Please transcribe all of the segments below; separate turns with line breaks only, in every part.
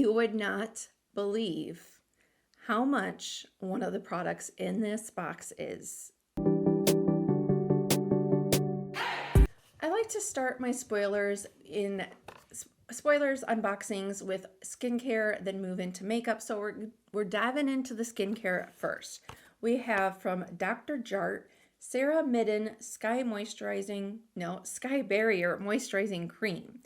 You would not believe how much one of the products in this box is. I like to start my spoilers unboxings with skincare, then move into makeup. So we're diving into the skincare first. We have from Dr. Jart, Sarah Midden Sky Barrier Moisturizing Cream.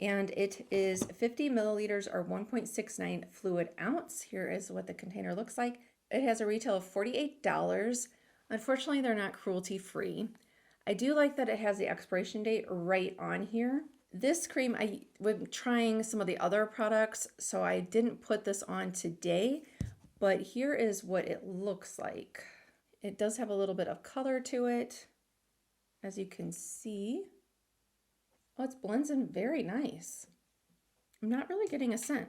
And it is 50 milliliters or 1.69 fluid ounce. Here is what the container looks like. It has a retail of $48. Unfortunately, they're not cruelty free. I do like that it has the expiration date right on here. This cream, I was trying some of the other products, so I didn't put this on today, but here is what it looks like. It does have a little bit of color to it, as you can see. Oh, it blends in very nice. I'm not really getting a scent.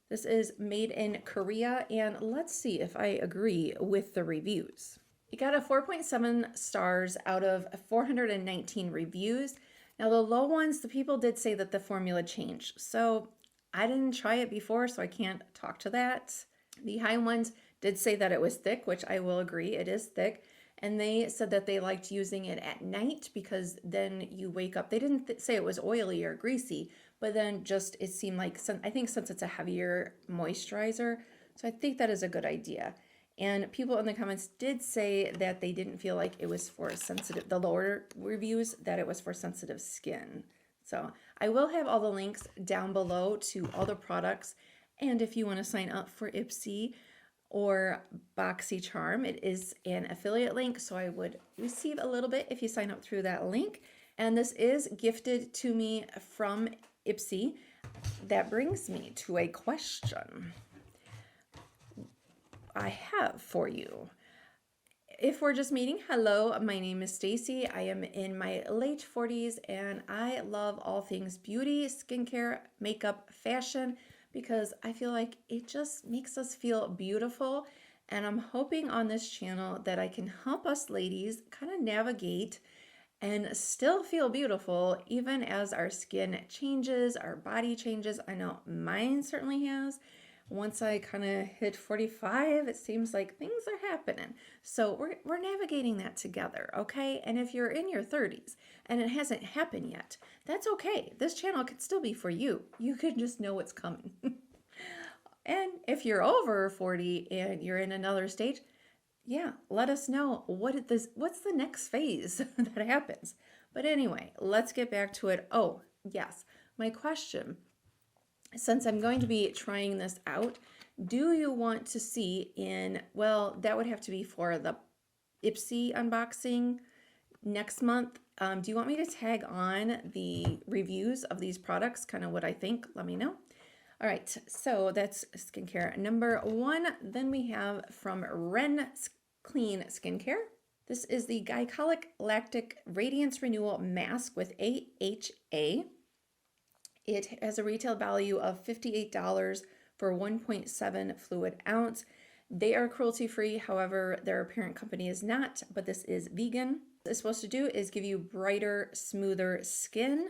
This is made in Korea, and let's see if I agree with the reviews. It got a 4.7 stars out of 419 reviews. Now the low ones, the people did say that the formula changed. So I didn't try it before, so I can't talk to that. The high ones did say that it was thick, which I will agree, it is thick. And they said that they liked using it at night because then you wake up. They didn't say it was oily or greasy, but then just it seemed like, I think since it's a heavier moisturizer, so I think that is a good idea. And people in the comments did say that they didn't feel like it was for sensitive, the lower reviews, that it was for sensitive skin. So I will have all the links down below to all the products. And if you want to sign up for Ipsy or boxycharm, it is an affiliate link, so I would receive a little bit if you sign up through that link. And this is gifted to me from Ipsy. That brings me to a question I have for you. If we're just meeting, hello, my name is Stacy. I am in my late 40s and I love all things beauty, skincare, makeup, fashion, because I feel like it just makes us feel beautiful. And I'm hoping on this channel that I can help us ladies kind of navigate and still feel beautiful even as our skin changes, our body changes. I know mine certainly has. Once I kind of hit 45, it seems like things are happening. So we're navigating that together, okay? And if you're in your 30s and it hasn't happened yet, that's okay. This channel could still be for you. You can just know what's coming. And if you're over 40 and you're in another stage, yeah, let us know what's the next phase that happens. But anyway, let's get back to it. Oh, yes, my question. Since I'm going to be trying this out, do you want to see well, that would have to be for the Ipsy unboxing next month. Do you want me to tag on the reviews of these products, kind of what I think? Let me know. All right, so that's skincare number 1. Then we have from Ren Clean Skincare. This is the Glycolic Lactic Radiance Renewal Mask with AHA. It has a retail value of $58 for 1.7 fluid ounce. They are cruelty-free, however, their parent company is not, but this is vegan. What it's supposed to do is give you brighter, smoother skin.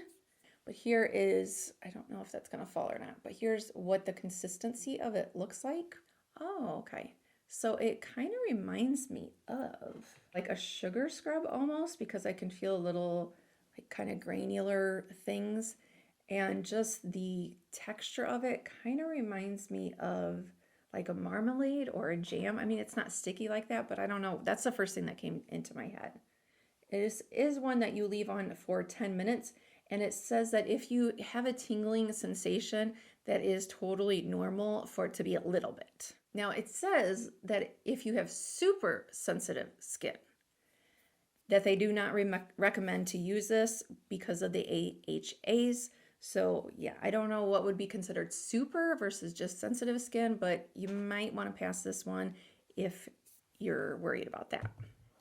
But here is, I don't know if that's gonna fall or not, but here's what the consistency of it looks like. Oh, okay. So it kind of reminds me of like a sugar scrub almost, because I can feel a little like kind of granular things. And just the texture of it kind of reminds me of like a marmalade or a jam. I mean, it's not sticky like that, but I don't know. That's the first thing that came into my head. It is one that you leave on for 10 minutes. And it says that if you have a tingling sensation, that is totally normal for it to be a little bit. Now, it says that if you have super sensitive skin, that they do not recommend to use this because of the AHAs. So yeah, I don't know what would be considered super versus just sensitive skin, but you might want to pass this one if you're worried about that.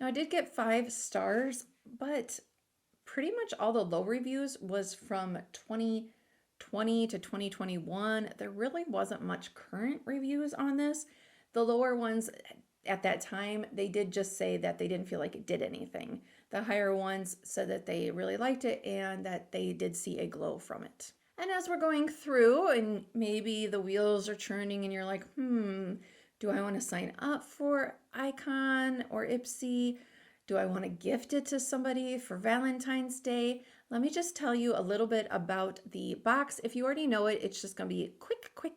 Now I did get 5 stars, but pretty much all the low reviews was from 2020 to 2021. There really wasn't much current reviews on this. The lower ones at that time, they did just say that they didn't feel like it did anything. The higher ones said that they really liked it and that they did see a glow from it. And as we're going through and maybe the wheels are churning and you're like, do I want to sign up for Icon or Ipsy? Do I want to gift it to somebody for Valentine's Day? Let me just tell you a little bit about the box. If you already know it, it's just going to be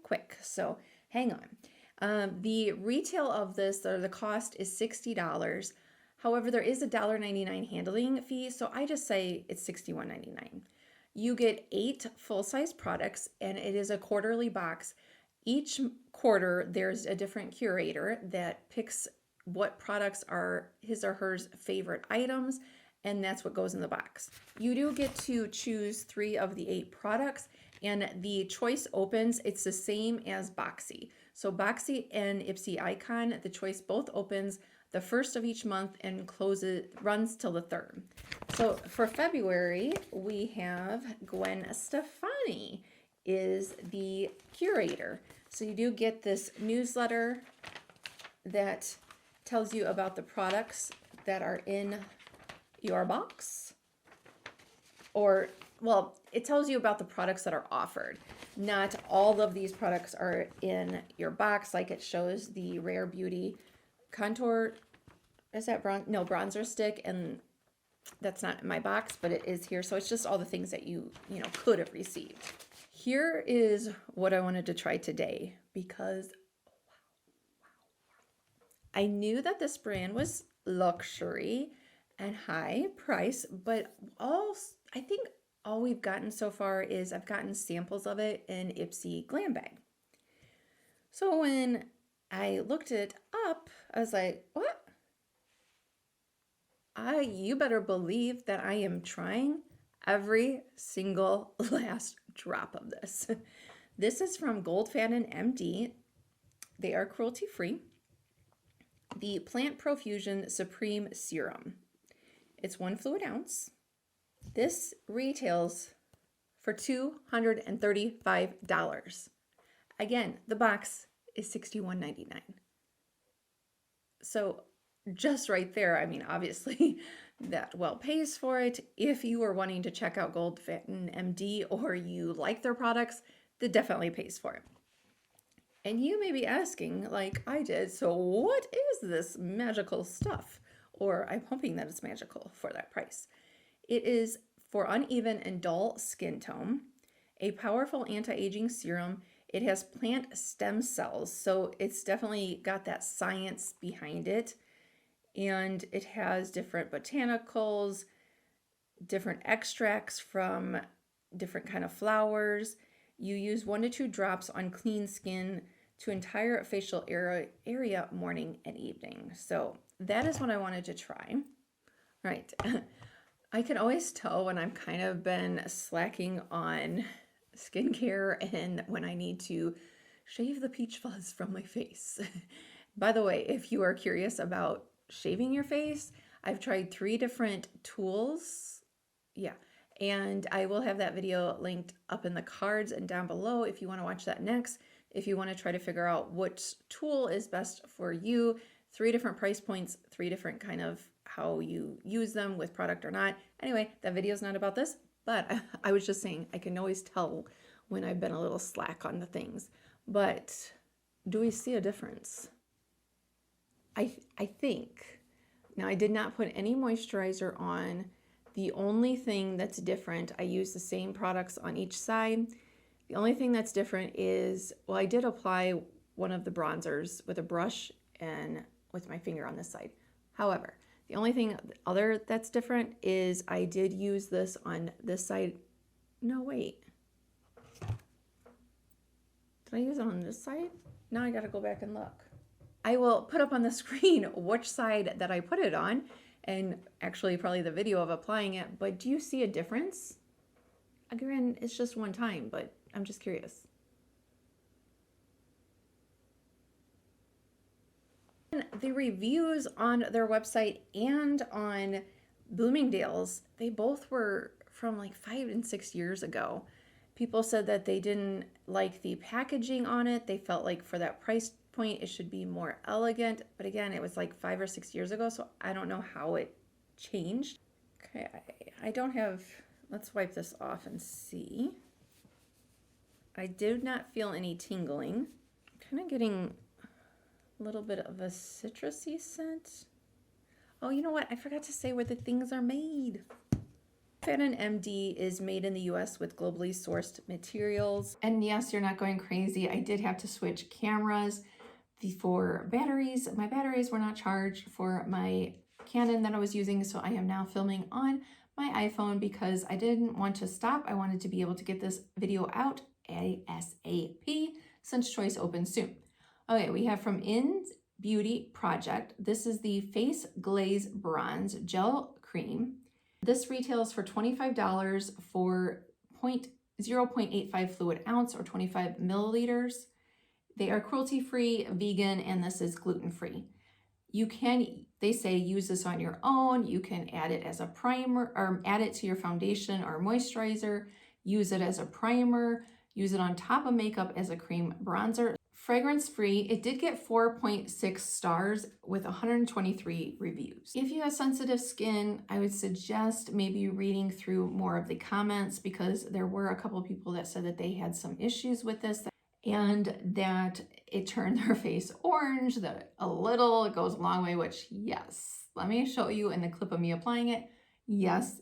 quick. So hang on. The retail of this, or the cost, is $60. However, there is a $1.99 handling fee, so I just say it's $61.99. You get 8 full-size products, and it is a quarterly box. Each quarter, there's a different curator that picks what products are his or her favorite items, and that's what goes in the box. You do get to choose 3 of the 8 products, and the choice opens, it's the same as Boxy. So Boxy and Ipsy Icon, the choice both opens the first of each month and runs till the 3rd. So for February, we have Gwen Stefani is the curator. So you do get this newsletter that tells you about the products that are in your box. Or, well, it tells you about the products that are offered. Not all of these products are in your box, like it shows the Rare Beauty contour, is that bronzer stick, and that's not in my box, but it is here. So it's just all the things that you could have received. Here is what I wanted to try today, because I knew that this brand was luxury and high price, but I think all we've gotten so far is I've gotten samples of it in Ipsy Glam Bag. So when I looked it up, I was like, what? You better believe that I am trying every single last drop of this. This is from Goldfaden MD. They are cruelty-free. The Plant Profusion Supreme Serum. It's 1 fluid ounce. This retails for $235. Again, the box is $61.99. So just right there, I mean, obviously that well pays for it. If you are wanting to check out Goldfaden MD or you like their products, that definitely pays for it. And you may be asking, like I did, so what is this magical stuff? Or I'm hoping that it's magical for that price. It is for uneven and dull skin tone, a powerful anti-aging serum. It has plant stem cells, so it's definitely got that science behind it. And it has different botanicals, different extracts from different kind of flowers. You use 1 to 2 drops on clean skin to entire facial area morning and evening. So that is what I wanted to try. Right. I can always tell when I've kind of been slacking on skincare and when I need to shave the peach fuzz from my face. By the way, if you are curious about shaving your face, I've tried 3 different tools. Yeah. And I will have that video linked up in the cards and down below if you want to watch that next. If you want to try to figure out which tool is best for you, 3 different price points, 3 different kind of how you use them with product or not. Anyway, that video is not about this, but I was just saying I can always tell when I've been a little slack on the things. But do we see a difference? I think. Now, I did not put any moisturizer on. The only thing that's different, I use the same products on each side. The only thing that's different is, well, I did apply one of the bronzers with a brush and with my finger on this side. However, the only thing other that's different is I did use this on this side. No, wait. Did I use it on this side? Now I gotta go back and look. I will put up on the screen which side that I put it on, and actually probably the video of applying it, but do you see a difference? Again, it's just one time, but I'm just curious. And the reviews on their website and on Bloomingdale's, they both were from like 5 and 6 years ago. People said that they didn't like the packaging on it. They felt like for that price point, it should be more elegant. But again, it was like 5 or 6 years ago, so I don't know how it changed. Okay, I don't have, let's wipe this off and see. I did not feel any tingling. I'm kind of getting a little bit of a citrusy scent. Oh, you know what? I forgot to say where the things are made. Fanon MD is made in the US with globally sourced materials. And yes, you're not going crazy. I did have to switch cameras for batteries. My batteries were not charged for my Canon that I was using, so I am now filming on my iPhone because I didn't want to stop. I wanted to be able to get this video out ASAP since Choice opens soon. Okay, we have from In's Beauty Project. This is the Face Glaze Bronze Gel Cream. This retails for $25 for 0.85 fluid ounce or 25 milliliters. They are cruelty-free, vegan, and this is gluten-free. You can, they say, use this on your own. You can add it as a primer or add it to your foundation or moisturizer, use it as a primer, use it on top of makeup as a cream bronzer. Fragrance-free, it did get 4.6 stars with 123 reviews. If you have sensitive skin, I would suggest maybe reading through more of the comments because there were a couple of people that said that they had some issues with this and that it turned their face orange, that a little, it goes a long way, which yes, let me show you in the clip of me applying it. Yes,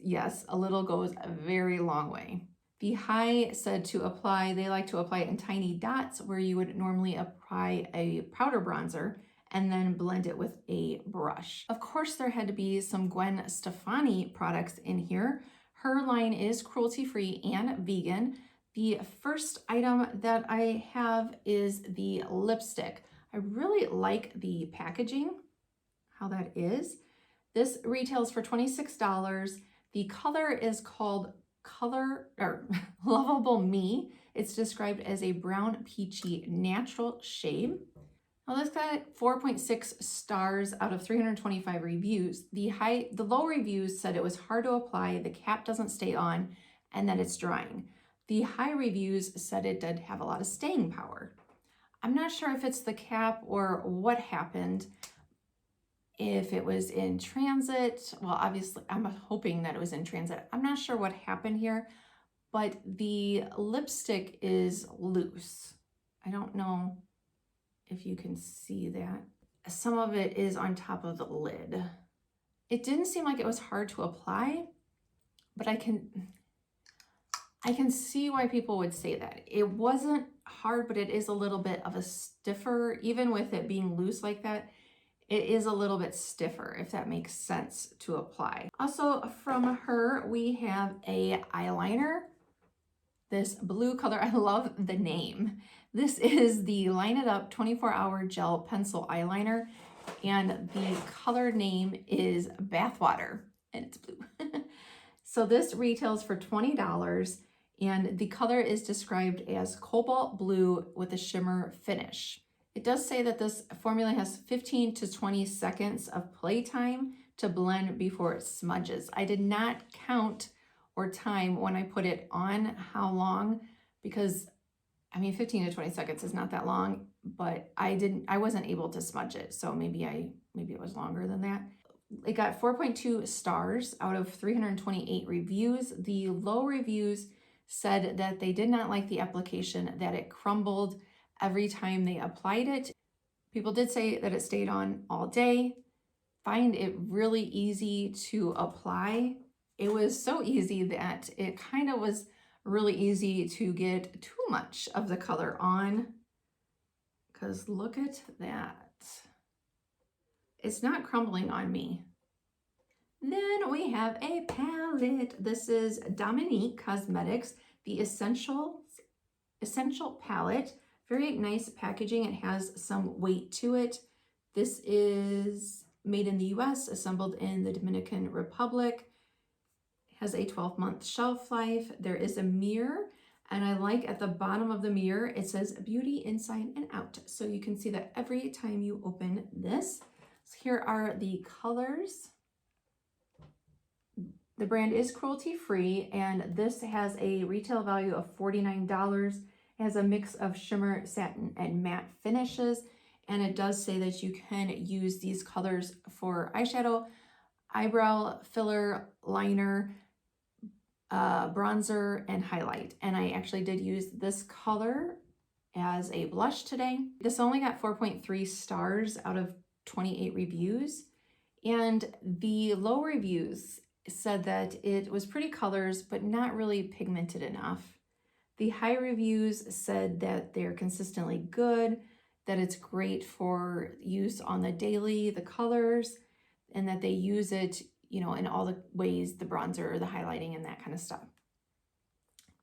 a little goes a very long way. The High said to apply, they like to apply it in tiny dots where you would normally apply a powder bronzer and then blend it with a brush. Of course, there had to be some Gwen Stefani products in here. Her line is cruelty-free and vegan. The first item that I have is the lipstick. I really like the packaging, how that is. This retails for $26. The color is called Lovable Me. It's described as a brown peachy natural shade. Now this got 4.6 stars out of 325 reviews. The low reviews said it was hard to apply, the cap doesn't stay on, and that it's drying. The high reviews said it did have a lot of staying power. I'm not sure if it's the cap or what happened. If it was in transit, well, obviously, I'm hoping that it was in transit. I'm not sure what happened here, but the lipstick is loose. I don't know if you can see that. Some of it is on top of the lid. It didn't seem like it was hard to apply, but I can see why people would say that. It wasn't hard, but it is a little bit of a stiffer, even with it being loose like that. It is a little bit stiffer, if that makes sense to apply. Also from her, we have a eyeliner. This blue color, I love the name. This is the Line It Up 24-Hour Gel Pencil Eyeliner, and the color name is Bathwater, and it's blue. So this retails for $20, and the color is described as cobalt blue with a shimmer finish. It does say that this formula has 15 to 20 seconds of playtime to blend before it smudges. I did not count or time when I put it on how long, because I mean 15 to 20 seconds is not that long, but I wasn't able to smudge it, so maybe it was longer than that. It got 4.2 stars out of 328 reviews. The low reviews said that they did not like the application, that it crumbled every time they applied it. People did say that it stayed on all day. Find it really easy to apply. It was so easy that it kind of was really easy to get too much of the color on, because look at that. It's not crumbling on me. Then we have a palette. This is Dominique Cosmetics, the Essential Palette. Very nice packaging. It has some weight to it. This is made in the US, assembled in the Dominican Republic. It has a 12-month shelf life. There is a mirror, and I like at the bottom of the mirror, it says beauty inside and out. So you can see that every time you open this. So here are the colors. The brand is cruelty-free, and this has a retail value of $49. It has a mix of shimmer, satin, and matte finishes, and it does say that you can use these colors for eyeshadow, eyebrow filler, liner, bronzer and highlight. And I actually did use this color as a blush today. This only got 4.3 stars out of 28 reviews. And the low reviews said that it was pretty colors, but not really pigmented enough. The high reviews said that they're consistently good, that it's great for use on the daily, the colors, and that they use it, you know, in all the ways, the bronzer, the highlighting, and that kind of stuff.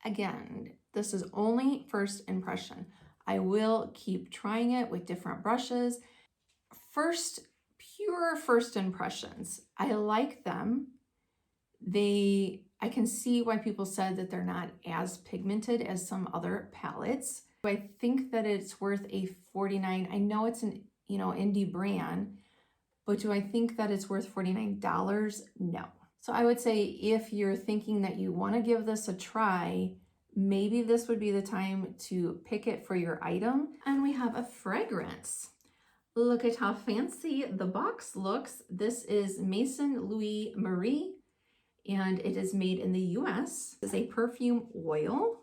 Again, this is only first impression. I will keep trying it with different brushes. Pure first impressions. I like them. I can see why people said that they're not as pigmented as some other palettes. I think that it's worth a $49. I know it's an, you know, indie brand, but do I think that it's worth $49? No. So I would say if you're thinking that you want to give this a try, maybe this would be the time to pick it for your item. And we have a fragrance. Look at how fancy the box looks. This is Maison Louis Marie, and it is made in the US. It's a perfume oil,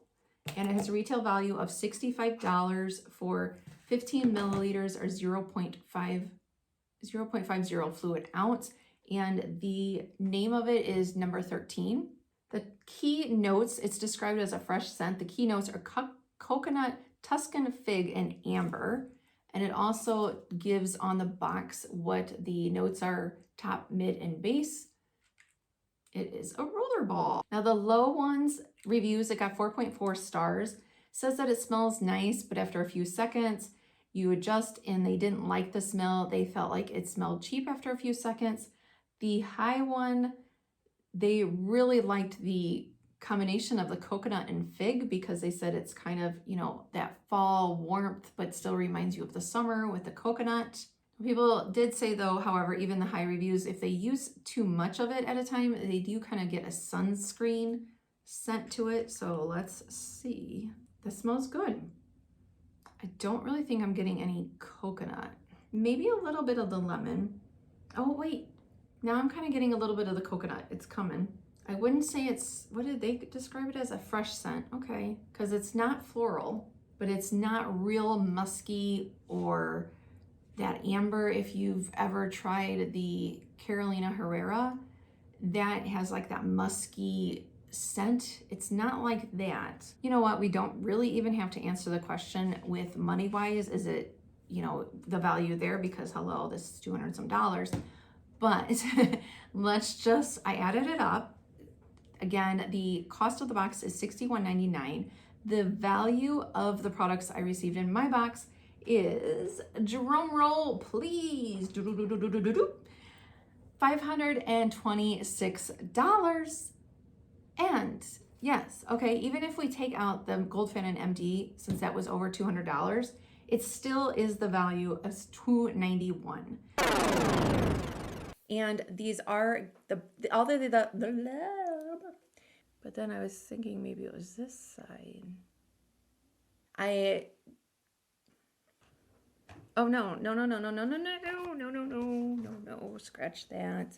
and it has a retail value of $65 for 15 milliliters or 0.50 fluid ounce. And the name of it is number 13. The key notes, it's described as a fresh scent. The key notes are coconut, Tuscan fig, and amber. And it also gives on the box what the notes are: top, mid, and base. It is a rollerball. Now the low ones reviews, it got 4.4 stars. Says that it smells nice, but after a few seconds, you adjust and they didn't like the smell. They felt like it smelled cheap after a few seconds. The high one, they really liked the combination of the coconut and fig because they said it's kind of, you know, that fall warmth, but still reminds you of the summer with the coconut. People did say though, however, even the high reviews, if they use too much of it at a time, they do kind of get a sunscreen scent to it. So let's see. This smells good. I don't really think I'm getting any coconut. Maybe a little bit of the lemon. Oh wait, now I'm kind of getting a little bit of the coconut. It's coming. I wouldn't say it's, what did they describe it as? A fresh scent. Okay, because it's not floral, but it's not real musky or that amber. If you've ever tried the Carolina Herrera, that has like that musky scent. It's not like that. You know what? We don't really even have to answer the question with money wise. Is it, you know, the value there? Because hello, this is $200 some. But let's just, I added it up. Again, the cost of the box is $61.99. The value of the products I received in my box is, drum roll please, $526. And yes, okay, even if we take out the Goldfin and MD, since that was over $200, it still is the value of $291. And these are but then I was thinking maybe it was this side. Oh no, scratch that.